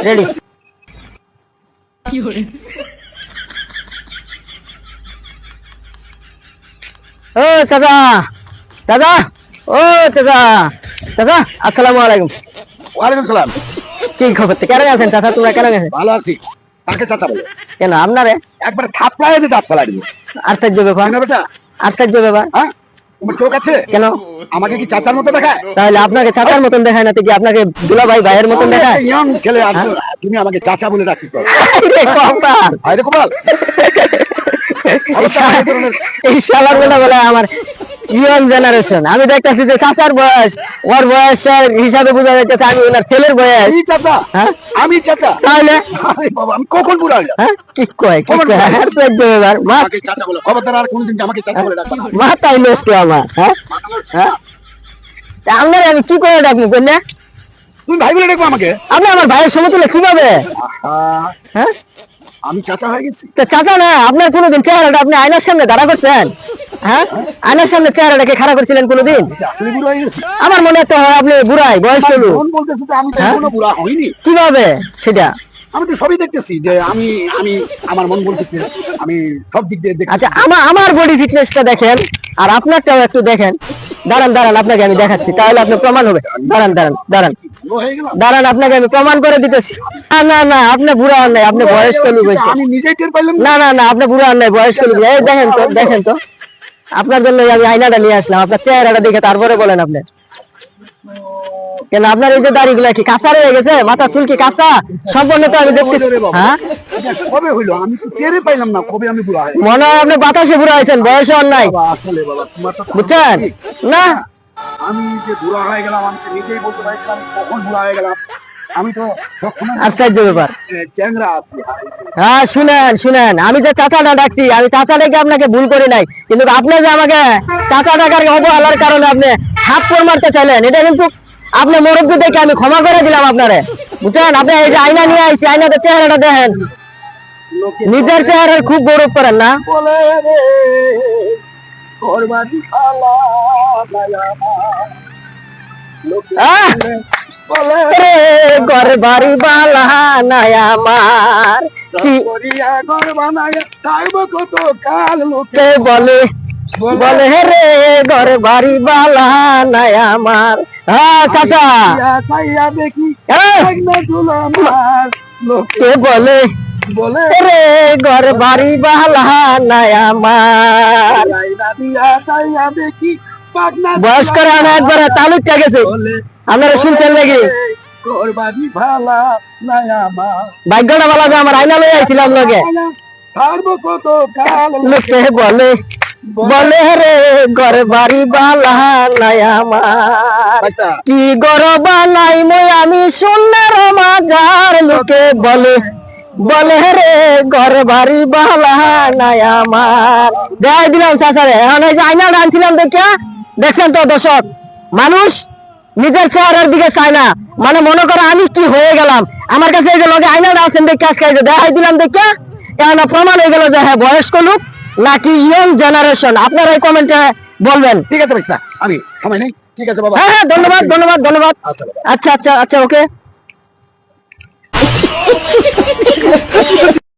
Ready. ও চাচা, চাচা, ও চাচা, চাচা আসসালামু আলাইকুম। ওয়ালাইকুম সালাম। কি খবর? কেন আছেন চাচা? তোমরা কেন গেছেন? ভালো আছি। তাকে চাচা বলে কেন আপনারে? একবার থাপড়ায় দিয়ে দাঁত ফেলাই দিব। আশ্চর্য ব্যাপার, কেন বেটা? আশ্চর্য ব্যাপার। হ্যাঁ, তোমার চোখ আছে? কেন? আমাকে কি চাচার মতো দেখায়? তাহলে আপনাকে চাচার মতন দেখায় না, কি আপনাকে দুলা ভাই ভাইয়ের মতন দেখায়? ইয়ং ছেলে আর তুমি আমাকে চাচা বলে ডাকি তো। আরে কপাল, আরে কপাল। এই শালার বলা বলে আমার ইয়ং জেনারেশন। আমি দেখতেছি যে চাচার বয়স, ওর বয়স হিসাবে বোঝা যাইতেছে আমি ওনার ছেলের বয়স। এই চাচা, হ্যাঁ আমি চাচা। তাহলে আরে বাবা, আমি কখন বুড়া হইলাম? হ্যাঁ কি কয়, কি কয়? আশ্চর্য ব্যাপার। আমাকে চাচা বলে খবরদার আর কোনদিন আমাকে চাচা বলে ডাকবা না। মাথায় নষ্ট আমার। হ্যাঁ হ্যাঁ, তা আপনার আমি কি করে ডাকবো কন্যা? তুমি ভাই বলে ডাকবা আমাকে? আপনি আমার ভাইয়ের সমতুল্য কিভাবে? হ্যাঁ, আমি চাচা হয়ে গেছি। তা চাচা না, আপনার কোনোদিন চেহারাটা আপনি আয়নার সামনে দাঁড়া করছেন? হ্যাঁ, আয়নার সামনে চেহারাটাকে খাড়া করছিলেন কোনোদিন? আসলে বুড়া হয়ে গেছি। আমার মনে তো হয় আপনি বুড়াই, বয়স হলো। কোন বলতেছে তো আমি তো হ্যাঁ? এখনো বুড়া হইনি। কিভাবে সেটা? আমি তো সবই দেখতেছি যে আমি আমি আমার মন বলতেছে আমি সব দিক দিয়ে দেখতেছি। আচ্ছা, আমার বডি ফিটনেসটা দেখেন আর আপনারটাও একটু দেখেন। দাঁড়ান দাঁড়ান, আপনাকে আমি দেখাচ্ছি, তাহলে আপনি প্রমাণ হবে। দাঁড়ান দাঁড়ান দাঁড়ান বুড়ো হয়ে গেলাম। দাঁড়ান, আপনাকে আমি প্রমাণ করে দিতেছি। না না না, আপনি বুড়া হন নাই, আপনি বয়স্ক লোক হয়েছে। আমি নিজেই টের পাইলাম না। না না না, আপনি বুড়া হন নাই, বয়স্ক লোক। এই দেখেন তো, দেখেন তো, আপনার জন্য আমি আয়নাটা নিয়ে আসলাম। আপনার চেহারাটা দেখে তারপরে বলেন আপনি। কেন আপনার এই যে দাড়িগুলা কি কাঁচা রয়ে গেছে? মাথা চুল কি কাঁচা? সম্পূর্ণ তো আমি দেখতেছি। হ্যাঁ, এটা কবে হইলো? আমি তো টেরে পাইলাম না কবে আমি বুড়া হয়ে গেলাম। মনে হয় আপনি বাতাসে বুড়া হয়েছেন, বয়সে হন নাই। বাবা, আসলে বাবা তোমার তো বুঝছেন না? আমি যে বুড়া হয়ে গেলাম আমি তো নিজেই বলতে পারছিলাম কখন বুড়া হয়ে গেলাম। আমি তো আশ্চর্য ব্যাপার। চ্যাংরা আছি। হ্যাঁ শুনেন শুনেন, আমি যে চাচাটা ডাকছি, আমি চাচা ডেকে আপনাকে ভুল করি নাই, কিন্তু আপনি যে আমাকে চাচা ডাকার অবহেলার কারণে আপনি থাপ্পড় মারতে চাইলেন, এটা কিন্তু আপনি মুরব্বি দেখে আমি ক্ষমা করে দিলাম আপনারে। বুঝছেন? আপনি এই যে আয়না নিয়ে আইছি, আয়নাতে চেহারাটা দেখেন, নিজের চেহারার খুব গৌরব করেন না? বলে রে কোরবানি খালা আমার লোকে আহ! বলে রে ঘর বাড়ি বালা নাই আমার, কি করিয়া ঘর বানায় খাইব কত কাল লোকে কে বলে, বলে রে ঘর বাড়ি বালা নাই আমার। হ্যাঁ চাচা, চাইয়া দেখি হ্যাঁ, না তুলো আমার লোকে কে বলে বলে রে ঘর বাড়ি বালা নাই আমার। চাইয়া দেখি পাগনা বয়স করে আমি একবার তালুকটা গেছে, বলে আপনারা শুনছেন নাকি? কোরবানি ভালা নাই আমার ভাগ্যটা বলা যে আমার আয়না লই আইছিলাম লগে। ছাড়বো কত কাল লোকে বলে, বলে রে ঘর বাড়ি বালা নাই আমার, কি ঘর বানাই মই আমি সোনার মাজার। লোকে বলে, বলে রে ঘর বাড়ি বালা নাই আমার। দেখাই দিলাম চাচারে। এখন এই যে আয়নাটা আনছিলাম দেখে দেখছেন তো দর্শক, মানুষ নিজের চেহারার দিকে চায় না, মানে মনে করে আমি কি হয়ে গেলাম। আমার কাছে এই যে লগে আয়নাটা আছেন দেখে আজকে এই যে দেখাই দিলাম দেখে এখন প্রমাণ হয়ে গেল যে হ্যাঁ বয়স্ক লোক নাকি ইয়ং জেনারেশন। আপনারা এই কমেন্টে বলবেন। ঠিক আছে ভাইস্তা, আমি সময় নেই। ঠিক আছে বাবা। হ্যাঁ হ্যাঁ, ধন্যবাদ ধন্যবাদ ধন্যবাদ। আচ্ছা বাবা। আচ্ছা আচ্ছা আচ্ছা, ওকে।